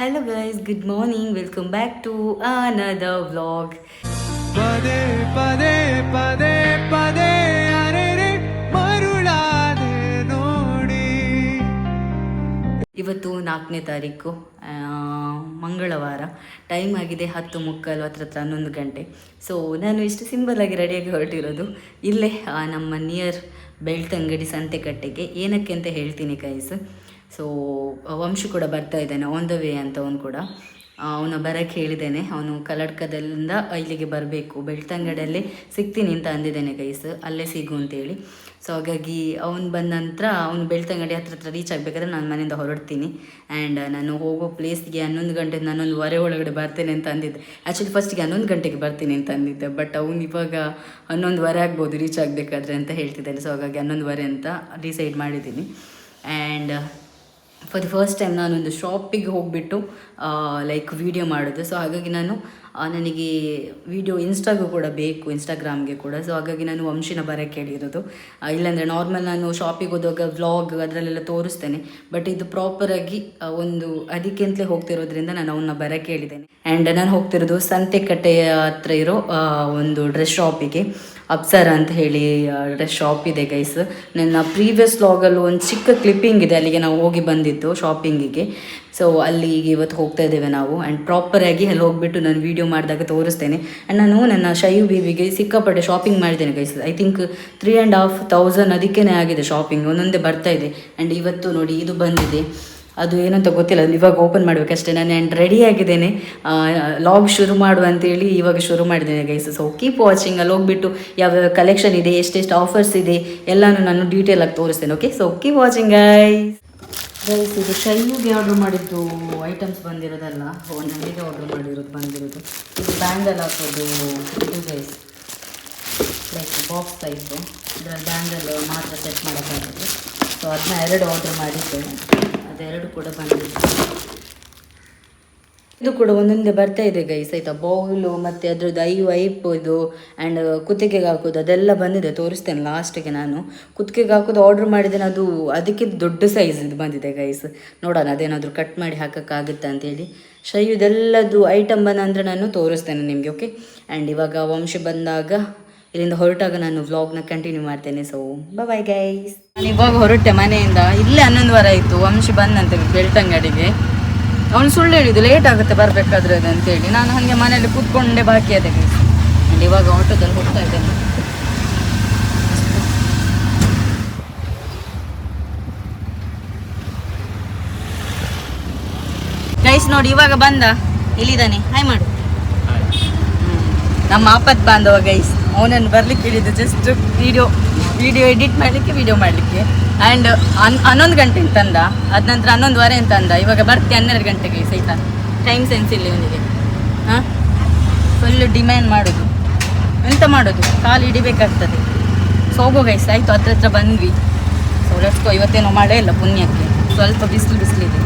Hello guys, good morning. Welcome back to another vlog. ಪದೇ ಪದೇ ಪದೇ ಪದೇ ಅರೆರೆ ಮರುಳಾದೆ ನೋಡಿ. ಇವತ್ತು 4ನೇ ತಾರೀಕು ಮಂಗಳವಾರ. ಟೈಮ್ ಆಗಿದೆ 10:15 ಹತ್ರ 11 ಗಂಟೆ. ಸೊ ನಾನು ಇಷ್ಟು ಸಿಂಪಲ್ ಆಗಿ ರೆಡಿಯಾಗಿ ಹೊರಟಿರೋದು ಇಲ್ಲೇ ನಮ್ಮ ನಿಯರ್ ಬೆಳ್ತಂಗಡಿ ಸಂತೆಕಟ್ಟೆಗೆ. ಏನಕ್ಕೆ ಅಂತ ಹೇಳ್ತೀನಿ ಗೈಸ್. ಸೊ ವಂಶು ಕೂಡ ಬರ್ತಾ ಇದ್ದಾನೆ, ಆನ್ ದ ವೇ ಅಂತ ಅವನು ಕೂಡ. ಅವನು ಬರೋಕ್ಕೆ ಹೇಳಿದ್ದೇನೆ. ಅವನು ಕಲ್ಲಡ್ಕದಿಂದ ಇಲ್ಲಿಗೆ ಬರಬೇಕು, ಬೆಳ್ತಂಗಡಿಯಲ್ಲೇ ಸಿಗ್ತೀನಿ ಅಂತ ಅಂದಿದ್ದೇನೆ ಗೈಸ್, ಅಲ್ಲೇ ಸಿಗು ಅಂತೇಳಿ. ಸೊ ಹಾಗಾಗಿ ಅವ್ನು ಬಂದ ನಂತರ ಅವನು ಬೆಳ್ತಂಗಡಿ ಹತ್ರ ರೀಚ್ ಆಗಬೇಕಾದ್ರೆ ನಾನು ಮನೆಯಿಂದ ಹೊರಡ್ತೀನಿ. ಆ್ಯಂಡ್ ನಾನು ಹೋಗೋ ಪ್ಲೇಸ್ಗೆ 11 ಗಂಟೆ, ನಾನು 11:15 ಒಳಗಡೆ ಬರ್ತೇನೆ ಅಂತ ಅಂದಿದ್ದೆ. ಆ್ಯಕ್ಚುಲಿ ಫಸ್ಟಿಗೆ 11 ಗಂಟೆಗೆ ಬರ್ತೀನಿ ಅಂತ ಅಂದಿದ್ದೆ, ಬಟ್ ಅವ್ನು ಇವಾಗ 11:15 ಆಗ್ಬೋದು ರೀಚ್ ಆಗಬೇಕಾದ್ರೆ ಅಂತ ಹೇಳ್ತಿದ್ದಾನೆ. ಸೊ ಹಾಗಾಗಿ 11:15 ಅಂತ ಡಿಸೈಡ್ ಮಾಡಿದ್ದೀನಿ. And for the first time ನಾನೊಂದು ಶಾಪಿಗೆ ಹೋಗಿಬಿಟ್ಟು ಲೈಕ್ ವಿಡಿಯೋ ಮಾಡೋದು. ಸೊ ಹಾಗಾಗಿ ನನಗೆ ವಿಡಿಯೋ ಇನ್ಸ್ಟಾಗೂ ಕೂಡ ಬೇಕು, ಇನ್ಸ್ಟಾಗ್ರಾಮ್ಗೆ ಕೂಡ. ಸೊ ಹಾಗಾಗಿ ನಾನು ವಂಶಿನ ಬರೋಕ್ಕೆ ಹೇಳಿರೋದು. ಇಲ್ಲಾಂದರೆ ನಾರ್ಮಲ್ ನಾನು ಶಾಪಿಗೆ ಹೋದಾಗ ವ್ಲಾಗ್ ಅದರಲ್ಲೆಲ್ಲ ತೋರಿಸ್ತೇನೆ, ಬಟ್ ಇದು ಪ್ರಾಪರಾಗಿ ಒಂದು ಅದಕ್ಕೆ ಅಂತಲೇ ಹೋಗ್ತಿರೋದ್ರಿಂದ ನಾನು ಅವನ್ನ ಬರೋಕ್ಕೆ ಹೇಳಿದ್ದೇನೆ. ಆ್ಯಂಡ್ ನಾನು ಹೋಗ್ತಿರೋದು ಸಂತೆಕಟ್ಟೆಯ ಹತ್ರ ಇರೋ ಒಂದು ಡ್ರೆಸ್ ಶಾಪಿಗೆ. ಅಪ್ಸರ ಅಂತ ಹೇಳಿ ಡ್ರೆಸ್ ಶಾಪ್ ಇದೆ ಗೈಸ್. ನನ್ನ ಪ್ರೀವಿಯಸ್ ವ್ಲಾಗಲ್ಲೂ ಒಂದು ಚಿಕ್ಕ ಕ್ಲಿಪ್ಪಿಂಗ್ ಇದೆ, ಅಲ್ಲಿಗೆ ನಾವು ಹೋಗಿ ಬಂದಿದ್ದು ಶಾಪಿಂಗಿಗೆ. ಸೊ ಅಲ್ಲಿಗೆ ಇವತ್ತು ಹೋಗ್ತಾ ಇದ್ದೇವೆ ನಾವು. ಆ್ಯಂಡ್ ಪ್ರಾಪರಾಗಿ ಅಲ್ಲಿ ಹೋಗಿಬಿಟ್ಟು ನಾನು ವೀಡಿಯೋ ಮಾಡಿದಾಗ ತೋರಿಸ್ತೇನೆ. ಆ್ಯಂಡ್ ನಾನು ನನ್ನ ಶಯು ಬೇಬಿಗೆ ಸಿಕ್ಕಾಪಟ್ಟೆ ಶಾಪಿಂಗ್ ಮಾಡಿದ್ದೇನೆ ಗೈಸ್. ಐ ಥಿಂಕ್ 3,500 ಅದಕ್ಕೇ ಆಗಿದೆ ಶಾಪಿಂಗ್, ಒಂದೊಂದೇ ಬರ್ತಾ ಇದೆ. ಆ್ಯಂಡ್ ಇವತ್ತು ನೋಡಿ ಇದು ಬಂದಿದೆ, ಅದು ಏನಂತ ಗೊತ್ತಿಲ್ಲ, ಇವಾಗ ಓಪನ್ ಮಾಡಬೇಕಷ್ಟೇ. ನಾನು ಆ್ಯಂಡ್ ರೆಡಿ ಆಗಿದ್ದೇನೆ, ಲಾಗ್ ಶುರು ಮಾಡುವ ಅಂತೇಳಿ ಇವಾಗ ಶುರು ಮಾಡಿದ್ದೇನೆ ಗೈಸ್. So keep watching. ಅಲ್ಲಿ ಹೋಗ್ಬಿಟ್ಟು ಯಾವ ಕಲೆಕ್ಷನ್ ಇದೆ, ಎಷ್ಟೆಷ್ಟು ಆಫರ್ಸ್ ಇದೆ ಎಲ್ಲನೂ ನಾನು ಡೀಟೇಲ್ ಆಗಿ ತೋರಿಸ್ತೇನೆ. Okay, so keep watching guys. ಇದು ಶೈಯುಗೆ ಆರ್ಡ್ರ್ ಮಾಡಿದ್ದು ಐಟಮ್ಸ್ ಬಂದಿರೋದಲ್ಲ, ನನಗೆ ಆರ್ಡ್ರ್ ಬಂದಿರೋದು. ಇದು ಬ್ಯಾಂಗಲ್ ಹಾಕೋದು ಇದು ಗೈಸ್, ಲೈಕ್ ಬಾಕ್ಸ್ ಟೈಪು. ಇದರಲ್ಲಿ ಬ್ಯಾಂಗಲ್ ಮಾತ್ರ ಸೆಟ್ ಮಾಡೋಕ್ಕಾಗುತ್ತೆ. ಸೊ ಅದನ್ನ 2 ಆರ್ಡ್ರ್ ಮಾಡಿದ್ದೇನೆ, ಅದೆರಡು ಕೂಡ ಬಂದಿದೆ. ಇದು ಕೂಡ ಒಂದೊಂದೇ ಬರ್ತಾ ಇದೆ ಗೈಸ್, ಆಯಿತಾ. ಬೌಲು ಮತ್ತು ಅದ್ರದ್ದು ವೈಪ್ ಇದು ಆ್ಯಂಡ್ ಕುತ್ತಿಗೆಗೆ ಹಾಕೋದು ಅದೆಲ್ಲ ಬಂದಿದೆ, ತೋರಿಸ್ತೇನೆ ಲಾಸ್ಟಿಗೆ. ನಾನು ಕುತ್ತಿಗೆಗೆ ಹಾಕೋದು ಆರ್ಡ್ರ್ ಮಾಡಿದ್ದೇನೆ, ಅದು ಅದಕ್ಕೆ ದೊಡ್ಡ ಸೈಜ್ ಇದು ಬಂದಿದೆ ಗೈಸ್. ನೋಡೋಣ ಅದೇನಾದರೂ ಕಟ್ ಮಾಡಿ ಹಾಕೋಕ್ಕಾಗುತ್ತಾ ಅಂತೇಳಿ. ಇದೆಲ್ಲದು ಐಟಮ್ ಬಂದರೆ ನಾನು ತೋರಿಸ್ತೇನೆ ನಿಮಗೆ. ಓಕೆ, ಆ್ಯಂಡ್ ಇವಾಗ ವಂಶ ಬಂದಾಗ ಇಲ್ಲಿಂದ ಹೊರಟಾಗ ನಾನು ವ್ಲಾಗ್ನ ಕಂಟಿನ್ಯೂ ಮಾಡ್ತೇನೆ. So bye guys. ನಾನು ಇವಾಗ ಹೊರಟೆ ಮನೆಯಿಂದ. ಇಲ್ಲೇ 11 ಆಯಿತು. ವಂಶ ಬಂದಂತೆ ಬೆಳ್ತಂಗಡಿಗೆ. ಅವನು ಸುಳ್ಳು ಹೇಳಿದ್ದು ಲೇಟ್ ಆಗುತ್ತೆ ಬರಬೇಕಾದ್ರೆ ಅದು ಅಂತೇಳಿ. ನಾನು ಹಾಗೆ ಮನೇಲಿ ಕೂತ್ಕೊಂಡೇ ಬಾಕಿ ಅದೇ ಗೈಸ್. ಆ್ಯಂಡ್ ಇವಾಗ ಆಟೋದಲ್ಲಿ ಹೋಗ್ತಾ ಇದ್ದೇನೆ. ಗೈಸ್ ನೋಡಿ ಇವಾಗ ಬಂದ, ಇಲ್ಲಿದ್ದಾನೆ. ಹಾಯ್ ಮಾಡು. ನಮ್ಮ ಆಪತ್ ಬಾಂಧವ ಗೈಸ್. ಅವನನ್ನು ಬರ್ಲಿಕ್ಕೆ ಹೇಳಿದ್ದು ಜಸ್ಟ್ ವಿಡಿಯೋ ಎಡಿಟ್ ಮಾಡಲಿಕ್ಕೆ, ವಿಡಿಯೋ ಮಾಡಲಿಕ್ಕೆ. ಆ್ಯಂಡ್ 11 ಗಂಟೆಗೆ ತಂದ, ಅದ ನಂತರ 11:15 ಅಂತ ಅಂದ. ಇವಾಗ ಬರ್ತೆ 12 ಗಂಟೆಗೆ ಸಹಿತ. ಟೈಮ್ ಸೆನ್ಸ್ ಇಲ್ಲ ಇವನಿಗೆ. ಹಾಂ, ಫುಲ್ಲು ಡಿಮ್ಯಾಂಡ್ ಮಾಡೋದು, ಎಂತ ಮಾಡೋದು, ಕಾಲು ಹಿಡಿಬೇಕಾಗ್ತದೆ. ಸೊ ಹೋಗೋ ಗೈಸ್. ಆಯಿತು, ಹತ್ರ ಬಂದ್ವಿ. So let's go. ಇವತ್ತೇನೋ ಮಳೆ ಇಲ್ಲ ಪುಣ್ಯಕ್ಕೆ, ಸ್ವಲ್ಪ ಬಿಸಿಲಿದೆ.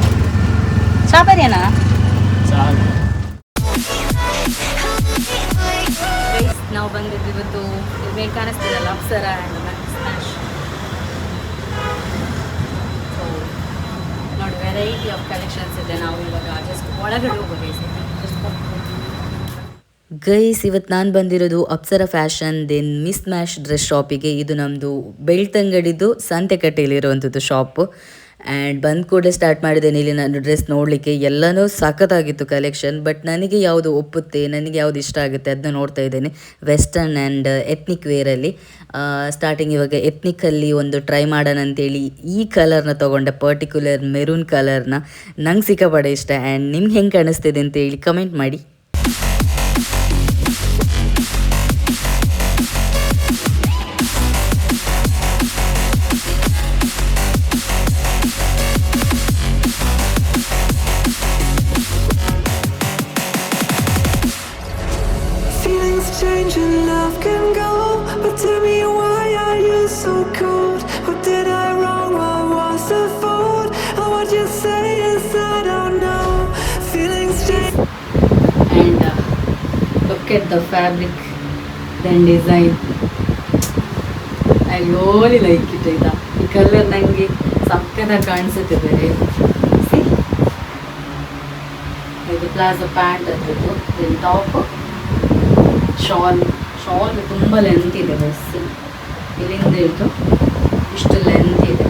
ಚಾಪರಿಯನಾ ಗೈಸ್, ನಾವು ಬಂದಿದ್ದು ಇವತ್ತು ಬೇಗ ಕಾಣಿಸ್ತಿರಲ್ಲ ಅಪ್ಸರ ಆ್ಯಂಡ್ ಸ್ಮ್ಯಾಶ್. ಸೊ ನೋಡಿ ವೆರೈಟಿ ಆಫ್ ಕಲೆಕ್ಷನ್ಸ್ ಇದೆ. ನಾವು ಇವಾಗ ಜಸ್ಟ್ ಒಳಗಡೆ ಹೋಗೋ ಗೈಸ್. ಇವತ್ತು ನಾನು ಬಂದಿರೋದು ಅಪ್ಸರ ಫ್ಯಾಷನ್ ದೆನ್ ಮಿಸ್ ಮ್ಯಾಶ್ ಡ್ರೆಸ್ ಶಾಪಿಗೆ. ಇದು ನಮ್ಮದು ಬೆಳ್ತಂಗಡಿದು ಸಂತೆಕಟ್ಟೆಯಲ್ಲಿರುವಂಥದ್ದು ಶಾಪು. ಆ್ಯಂಡ್ ಬಂದ ಕೂಡಲೇ ಸ್ಟಾರ್ಟ್ ಮಾಡಿದ್ದೇನೆ ಇಲ್ಲಿ ನಾನು ಡ್ರೆಸ್ ನೋಡಲಿಕ್ಕೆ. ಎಲ್ಲನೂ ಸಖತ್ತಾಗಿತ್ತು ಕಲೆಕ್ಷನ್, ಬಟ್ ನನಗೆ ಯಾವುದು ಒಪ್ಪುತ್ತೆ, ನನಗೆ ಯಾವುದು ಇಷ್ಟ ಆಗುತ್ತೆ ಅದನ್ನ ನೋಡ್ತಾ ಇದ್ದೇನೆ. ವೆಸ್ಟರ್ನ್ ಆ್ಯಂಡ್ ಎತ್ನಿಕ್ ವೇರಲ್ಲಿ ಸ್ಟಾರ್ಟಿಂಗ್. ಇವಾಗ ಎತ್ನಿಕಲ್ಲಿ ಒಂದು ಟ್ರೈ ಮಾಡೋಣ ಅಂತೇಳಿ ಈ ಕಲರ್ನ ತೊಗೊಂಡೆ, ಪರ್ಟಿಕ್ಯುಲರ್ ಮೆರೂನ್ ಕಲರ್ನ. ನಂಗೆ ಸಿಕ್ಕಾಪಡೆ ಇಷ್ಟ. ಆ್ಯಂಡ್ ನಿಮ್ಗೆ ಹೆಂಗೆ ಕಾಣಿಸ್ತಿದೆ ಅಂತೇಳಿ ಕಮೆಂಟ್ ಮಾಡಿ. Change and love can go, but tell me why are you so cold? What did I wrong? What was the fault? Or what you say is I don't know. Feelings change. And look at the fabric, then design. I really like it. ಈ colour ನನಗೆ ಸಕ್ಕತ್ತಾಗಿ ಕಾಣಿಸುತ್ತೆ ಬೇರೆ. Palazzo pant ಅದ್ರದ್ದು, then top, shawl ತುಂಬ length ಇದೆ bus, ಇಲ್ಲಿಂದ ಇದ್ದು ಇಷ್ಟು ಲೆಂತ್ ಇದೆ.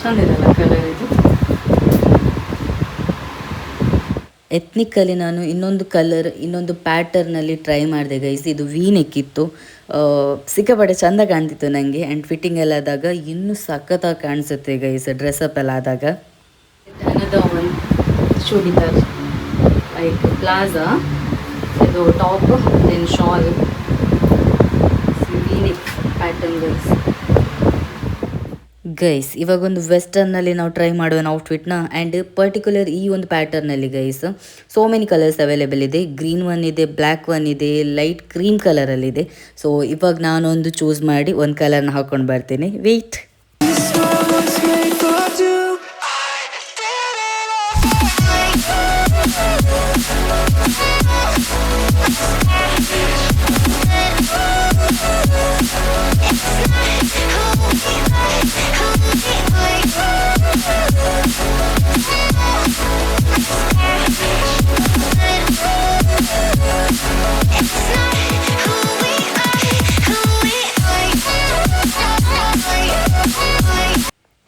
ಚಂದಿದಲ್ಲ ಕಲರ್ ಇದು. ಎತ್ನಿಕಲ್ಲಿ ನಾನು ಇನ್ನೊಂದು ಪ್ಯಾಟರ್ನಲ್ಲಿ ಟ್ರೈ ಮಾಡಿದೆ ಗೈಸ್. ಇದು ವೀನೆಕ್ ಇತ್ತು, ಸಿಕ್ಕಾಪಟ್ಟೆ ಚೆಂದ ಕಾಣ್ತಿತ್ತು ನನಗೆ. ಆ್ಯಂಡ್ ಫಿಟ್ಟಿಂಗ್ ಎಲ್ಲ ಆದಾಗ ಇನ್ನೂ ಸಖತ್ತಾಗಿ ಕಾಣಿಸುತ್ತೆ ಗೈಸ್, ಡ್ರೆಸ್ಅಪ್ ಎಲ್ಲ ಆದಾಗ. Another one chudidar like palazzo, ಇದು top, then shawl, V neck pattern guys. ಇವಾಗೊಂದು ವೆಸ್ಟರ್ನಲ್ಲಿ ನಾವು ಟ್ರೈ ಮಾಡುವ ಔಟ್ಫಿಟ್ನ. ಆ್ಯಂಡ್ ಪರ್ಟಿಕ್ಯುಲರ್ ಈ ಒಂದು ಪ್ಯಾಟರ್ನಲ್ಲಿ guys so many colours available ಇದೆ. ಗ್ರೀನ್ ಒನ್ ಇದೆ, ಬ್ಲ್ಯಾಕ್ ಒನ್ ಇದೆ, ಲೈಟ್ ಕ್ರೀಮ್ ಕಲರಲ್ಲಿದೆ. ಸೊ ಇವಾಗ ನಾನೊಂದು ಚೂಸ್ ಮಾಡಿ ಒಂದು ಕಲರ್ನ ಹಾಕ್ಕೊಂಡು ಬರ್ತೇನೆ. ವೆಯ್ಟ್.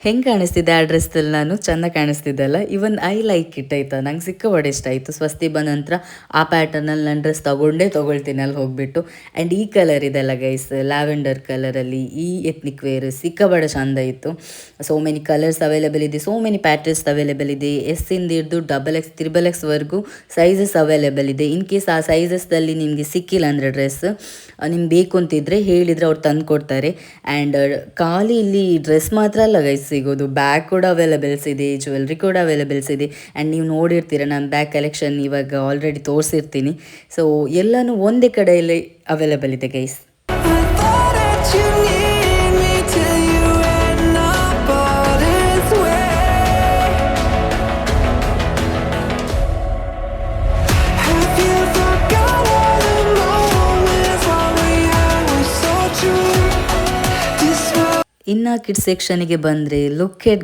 ಹೆಂಗೆ ಕಾಣಿಸ್ತಿದ್ದೆ ಆ ಡ್ರೆಸ್ದಲ್ಲಿ ನಾನು? ಚೆಂದ ಕಾಣಿಸ್ತಿದ್ದಲ್ಲ? ಇವನ್ ಐ ಲೈಕ್ ಇಟ್ ಆಯ್ತಾ. ನಂಗೆ ಸಿಕ್ಕಾಪಟ್ಟೆ ಇಷ್ಟ ಆಯಿತು. ಸ್ವಸ್ತಿ ಬಂದ ನಂತರ ಆ ಪ್ಯಾಟರ್ನಲ್ಲಿ ನಾನು ಡ್ರೆಸ್ ತೊಗೊಳ್ತೀನಿ ಅಲ್ಲಿ ಹೋಗಿಬಿಟ್ಟು. ಆ್ಯಂಡ್ ಈ ಕಲರ್ ಇದೆಲ್ಲ ಗೈಸ್, ಲ್ಯಾವೆಂಡರ್ ಕಲರಲ್ಲಿ ಈ ಎತ್ನಿಕ್ ವೇರ್ ಸಿಕ್ಕಾಪಟ್ಟೆ ಚೆಂದ ಇತ್ತು. ಸೋ ಮೆನಿ ಕಲರ್ಸ್ ಅವೈಲೇಬಲ್ ಇದೆ, ಸೋ ಮೆನಿ ಪ್ಯಾಟರ್ನ್ಸ್ ಅವೈಲೇಬಲ್ ಇದೆ. ಎಸ್ಸಿಂದ ಹಿಡಿದು XXX, XXXವರೆಗೂ ಸೈಜಸ್ ಅವೈಲೇಬಲ್ ಇದೆ. ಇನ್ ಕೇಸ್ ಆ ಸೈಜಸ್ದಲ್ಲಿ ನಿಮಗೆ ಸಿಕ್ಕಿಲ್ಲ ಅಂದರೆ ಡ್ರೆಸ್ ನಿಮ್ಗೆ ಬೇಕು ಅಂತಿದ್ರೆ ಹೇಳಿದರೆ ಅವ್ರು ತಂದು ಕೊಡ್ತಾರೆ. ಆ್ಯಂಡ್ ಖಾಲಿ ಇಲ್ಲಿ ಡ್ರೆಸ್ ಮಾತ್ರ ಅಲ್ಲ ಗೈಸ್ ಸಿಗೋದು, ಬ್ಯಾಗ್ ಕೂಡ ಅವೈಲೇಬಲ್ಸ್ ಇದೆ, ಜ್ಯುವೆಲ್ರಿ ಕೂಡ ಅವೈಲೇಬಲ್ಸ್ ಇದೆ. ಆ್ಯಂಡ್ ನೀವು ನೋಡಿರ್ತೀರ ನಾನು ಬ್ಯಾಗ್ ಕಲೆಕ್ಷನ್ ಇವಾಗ ಆಲ್ರೆಡಿ ತೋರಿಸಿರ್ತೀನಿ. ಸೊ ಎಲ್ಲನೂ ಒಂದೇ ಕಡೆಯಲ್ಲಿ ಅವೈಲೇಬಲ್ ಇದೆ ಗೈಸ್. ಇನ್ನು ಕಿಡ್ಸ್ ಸೆಕ್ಷನಿಗೆ ಬಂದರೆ ಲುಕ್ ಎಟ್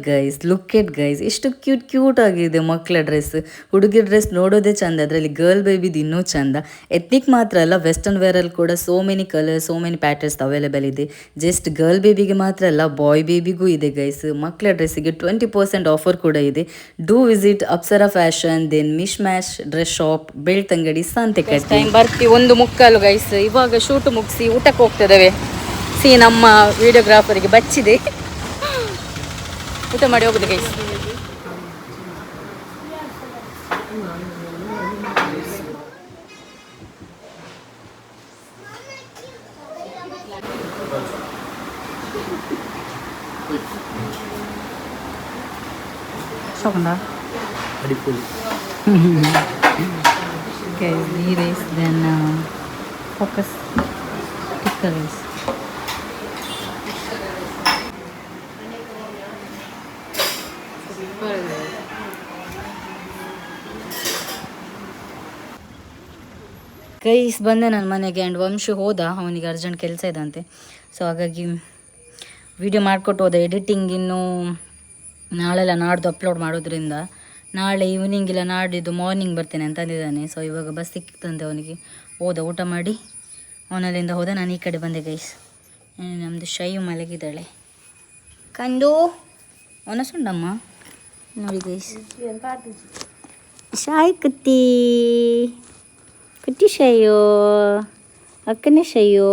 ಗೈಸ್ ಎಷ್ಟು ಕ್ಯೂಟ್ ಆಗಿದೆ ಮಕ್ಕಳ ಡ್ರೆಸ್. ಹುಡುಗಿರ ಡ್ರೆಸ್ ನೋಡೋದೇ ಚಂದ, ಅದರಲ್ಲಿ ಗರ್ಲ್ ಬೇಬಿದು ಇನ್ನೂ ಚಂದ. ಎತ್ನಿಕ್ ಮಾತ್ರ ಅಲ್ಲ, ವೆಸ್ಟರ್ನ್ ವೇರಲ್ಲಿ ಕೂಡ so many colours, so many patterns available ಇದೆ. ಜಸ್ಟ್ ಗರ್ಲ್ ಬೇಬಿಗೆ ಮಾತ್ರ ಅಲ್ಲ, ಬಾಯ್ ಬೇಬಿಗೂ ಇದೆ ಗೈಸ್. ಮಕ್ಕಳ ಡ್ರೆಸ್ಸಿಗೆ 20% ಆಫರ್ ಕೂಡ ಇದೆ. Do visit Apsara fashion, then Mish Mash dress shop, Belthangady, Santhekatte. Time ಬರ್ತೀವಿ 1:15 ಗೈಸ್. ಇವಾಗ ಶೂಟ್ ಮುಗಿಸಿ ಊಟಕ್ಕೆ ಹೋಗ್ತಿದ್ದೇವೆ. ನಮ್ಮ ವಿಡಿಯೋಗ್ರಾಫರಿಗೆ ಬಚ್ಚಿದೆ, ಊಟ ಮಾಡಿ ಹೋಗುದು guys. ghee rice, then focus tikka rice. Guys ಬಂದೆ ನನ್ನ ಮನೆಗೆ. ಆ್ಯಂಡ್ ವಂಶು ಹೋದ, ಅವನಿಗೆ ಅರ್ಜೆಂಟ್ ಕೆಲಸ ಇದಂತೆ. ಸೊ ಹಾಗಾಗಿ ವಿಡಿಯೋ ಮಾಡಿಕೊಟ್ಟು ಹೋದ. ಎಡಿಟಿಂಗ್ ಇನ್ನೂ ನಾಳೆಲ್ಲ ನಾಡ್ದು ಅಪ್ಲೋಡ್ ಮಾಡೋದ್ರಿಂದ ನಾಳೆ ಈವ್ನಿಂಗ್ ಇಲ್ಲ ನಾಡಿದ್ದು ಮಾರ್ನಿಂಗ್ ಬರ್ತೇನೆ ಅಂತ ಅಂದಿದ್ದಾನೆ. ಸೊ ಇವಾಗ ಬಸ್ ಸಿಕ್ತಂತೆ ಅವನಿಗೆ. ಹೋದ, ಊಟ ಮಾಡಿ ಅವನಲ್ಲಿಂದ ಹೋದ. ನಾನು ಈ ಕಡೆ ಬಂದೆ ಗೈಸ್. ನಮ್ಮದು ಶೈವ್ ಮಲಗಿದ್ದಾಳೆ. ಕಂದು ಒನಸುಂಡಮ್ಮ ನೋಡಿ ಗೈಸ್. ಶಾಯ್ ಕುತ್ತಿ ಕುಟ್ಟಿ ಶಯ್ಯೋ, ಅಕ್ಕನೇ ಶಯ್ಯೋ,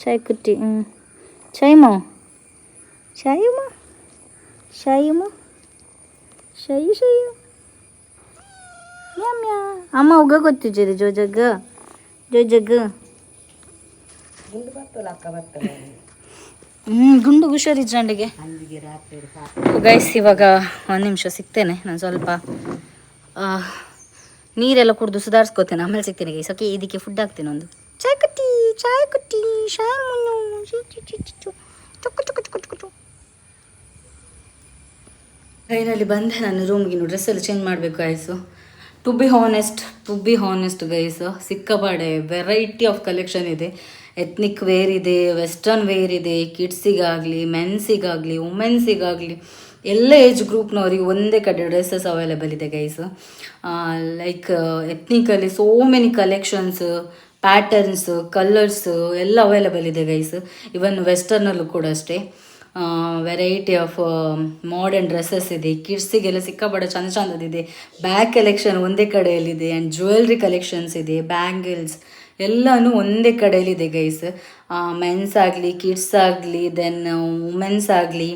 ಚಾಯ್ ಕುಟ್ಟಿ. ಚಾಯ್ಮ ಚಾಯುಮ ಶಾಯುಮ ಶಯ್ಯು ಶಯ್ಯು ಮ್ಯಾ ಅಮ್ಮ ಉಗ ಗೊತ್ತಿದ್ದೀರಿ ಜೋಜಗ್ಗ ಗುಂಡು ಹುಷಾರಿದ್ರಂಡಿಗೆ ಗೈಸ್. ಇವಾಗ 1 ನಿಮಿಷ ಸಿಗ್ತೇನೆ. ನಾನು ಸ್ವಲ್ಪ ನೀರೆಲ್ಲ ಕುಡಿದು ಸುಧಾರಿಸ್ಕೋತೇನೆ, ಆಮೇಲೆ ಸಿಗ್ತೇನೆ ಗೈಸ್. ಓಕೆ, ಇದಕ್ಕೆ ಫುಡ್ ಹಾಕ್ತೇನೆ. ಒಂದು ಚಾಯ್ ಕುಟ್ಟಿ ಶಾಯ್ ಮುನ್ನು ಚುಕ್ಕು. ಫೈನಲಿ ಬಂದೆ ನಾನು ರೂಮ್ಗೆ. ಇನ್ನು ಡ್ರೆಸ್ ಎಲ್ಲ ಚೇಂಜ್ ಮಾಡಬೇಕು guys. To be honest guys, ಸಿಕ್ಕಾಪಟ್ಟೆ ವೆರೈಟಿ ಆಫ್ ಕಲೆಕ್ಷನ್ ಇದೆ. ಎತ್ನಿಕ್ ವೇರ್ ಇದೆ, ವೆಸ್ಟರ್ನ್ ವೇರ್ ಇದೆ, ಕಿಡ್ಸಿಗಾಗಲಿ, ಮೆನ್ಸಿಗಾಗಲಿ, ವುಮೆನ್ಸಿಗಾಗಲಿ ಎಲ್ಲ ಏಜ್ ಗ್ರೂಪ್ನವ್ರಿಗೆ ಒಂದೇ ಕಡೆ ಡ್ರೆಸ್ಸಸ್ ಅವೈಲೇಬಲ್ ಇದೆ ಗೈಸ್. ಲೈಕ್ ಎತ್ನಿಕಲ್ಲಿ so many collections, patterns, colours ಎಲ್ಲ ಅವೈಲೇಬಲ್ ಇದೆ ಗೈಸ್. ಇವನ್ ವೆಸ್ಟರ್ನಲ್ಲೂ ಕೂಡ ಅಷ್ಟೇ ವೆರೈಟಿ ಆಫ್ ಮಾಡರ್ನ್ ಡ್ರೆಸ್ಸಸ್ ಇದೆ. ಕಿಡ್ಸಿಗೆಲ್ಲ ಸಿಕ್ಕಾಪಟ್ಟೆ ಚಂದ ಚಂದದಿದೆ. ಬ್ಯಾಗ್ ಕಲೆಕ್ಷನ್ ಒಂದೇ ಕಡೆಯಲ್ಲಿದೆ ಆ್ಯಂಡ್ ಜ್ಯುವೆಲ್ರಿ ಕಲೆಕ್ಷನ್ಸ್ ಇದೆ, ಬ್ಯಾಂಗಲ್ಸ್ ಎಲ್ಲನೂ ಒಂದೇ ಕಡೆಯಲ್ಲಿದೆ ಗೈಸ್. ಮೆನ್ಸ್ ಆಗಲಿ, ಕಿಡ್ಸ್ ಆಗಲಿ, ದೆನ್ ವುಮೆನ್ಸ್ ಆಗಲಿ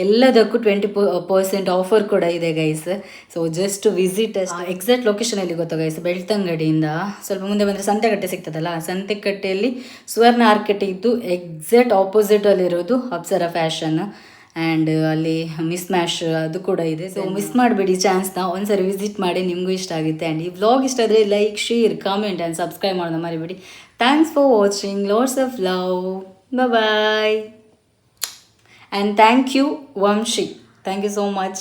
ಎಲ್ಲದಕ್ಕೂ 20% ಆಫರ್ ಕೂಡ ಇದೆ ಗೈಸ್. ಸೊ ಜಸ್ಟ್ ವಿಸಿಟ್ ಅಷ್ಟೇ. ಎಕ್ಸಾಕ್ಟ್ ಲೊಕೇಶನಲ್ಲಿ ಗೊತ್ತಾ ಗೈಸ್, ಬೆಳ್ತಂಗಡಿಯಿಂದ ಸ್ವಲ್ಪ ಮುಂದೆ ಬಂದರೆ ಸಂತೆಕಟ್ಟೆ ಸಿಗ್ತದಲ್ಲ, ಸಂತೆಕಟ್ಟೆಯಲ್ಲಿ ಸುವರ್ಣ ಆರ್ಕೆಟ್ ಇದ್ದು ಎಕ್ಸಾಕ್ಟ್ ಆಪೋಸಿಟಲ್ಲಿರೋದು ಅಪ್ಸರಾ ಫ್ಯಾಷನ್. ಆ್ಯಂಡ್ ಅಲ್ಲಿ ಮಿಸ್ ಮ್ಯಾಶ್ ಅದು ಕೂಡ ಇದೆ. ಸೊ ಮಿಸ್ ಮಾಡಬೇಡಿ ಚಾನ್ಸ್ನ, ಒಂದ್ಸರಿ ವಿಸಿಟ್ ಮಾಡಿ, ನಿಮಗೂ ಇಷ್ಟ ಆಗುತ್ತೆ. ಆ್ಯಂಡ್ ಈ ವ್ಲಾಗ್ ಇಷ್ಟ ಆದರೆ like, share, comment and subscribe ಮಾಡೋದು ಮರಿಬೇಡಿ. Thanks for watching. Lots of love. Bye. And thank you, Vamshi. Thank you so much.